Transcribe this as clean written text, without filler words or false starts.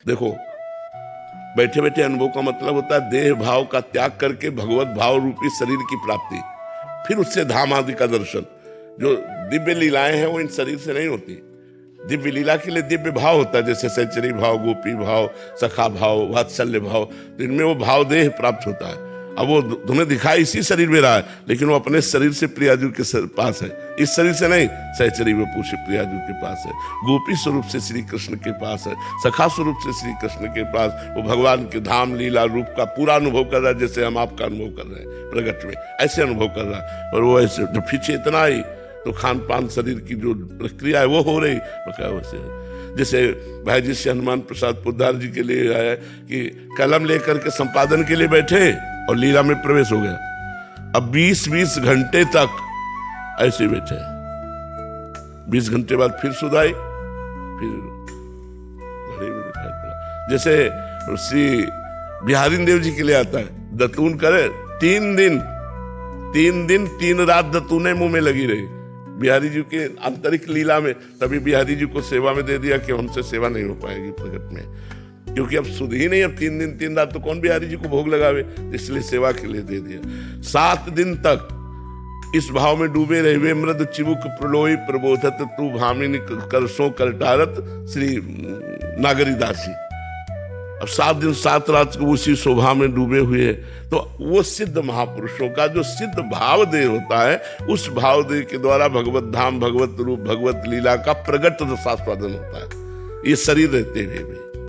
देखो, बैठे बैठे अनुभव का मतलब होता है देह भाव का त्याग करके भगवत भाव रूपी शरीर की प्राप्ति, फिर उससे धाम आदि का दर्शन। जो दिव्य लीलाएं हैं वो इन शरीर से नहीं होती। दिव्य लीला के लिए दिव्य भाव होता है, जैसे सहचरी भाव, गोपी भाव, सखा भाव, वात्सल्य भाव, तो इनमें वो भाव देह प्राप्त होता है। अब वो तुम्हें दिखाई इसी शरीर में रहा है, लेकिन वो अपने शरीर से प्रियाजू के पास है, इस शरीर से नहीं। सहचरी में पूछे प्रियाजू के पास है, गोपी स्वरूप से श्री कृष्ण के पास है, सखा स्वरूप से श्री कृष्ण के पास। वो भगवान के धाम लीला रूप का पूरा अनुभव कर रहा है, जैसे हम आपका अनुभव कर रहे हैं प्रगट में, ऐसे अनुभव कर रहा है। और वो ऐसे जब फिर चेतना आई तो खान पान शरीर की जो प्रक्रिया है वो हो रही वैसे। जैसे भाई जी से हनुमान प्रसाद पोद्दार जी के लिए आया कि कलम लेकर के संपादन के लिए बैठे और लीला में प्रवेश हो गया। अब 20-20 घंटे तक ऐसे बैठे, 20 घंटे बाद फिर सुध आई, फिर घड़ी में दिखाई पड़ा। जैसे श्री बिहारी देव जी के लिए आता है, दतून करे 3 दिन 3 रात दतूने मुंह में लगी रही बिहारी जी के आंतरिक लीला में। तभी बिहारी जी को सेवा में दे दिया कि हमसे सेवा नहीं हो पाएगी प्रगट में, क्योंकि अब सुध ही नहीं। अब 3 दिन 3 रात तो कौन बिहारी जी को भोग लगावे, इसलिए सेवा के लिए दे दिया। 7 दिन तक इस भाव में डूबे रहे हुए मृद चिबुक प्रलोई प्रबोधत तू भामिनी करसों करटारत श्री नागरी दासी। अब 7 दिन 7 रात को उसी शोभा में डूबे हुए हैं। तो वो सिद्ध महापुरुषों का जो सिद्ध भाव देह होता है, उस भाव देह के द्वारा भगवत धाम, भगवत रूप, भगवत लीला का प्रगट रसास्वादन होता है, ये शरीर रहते हुए भी।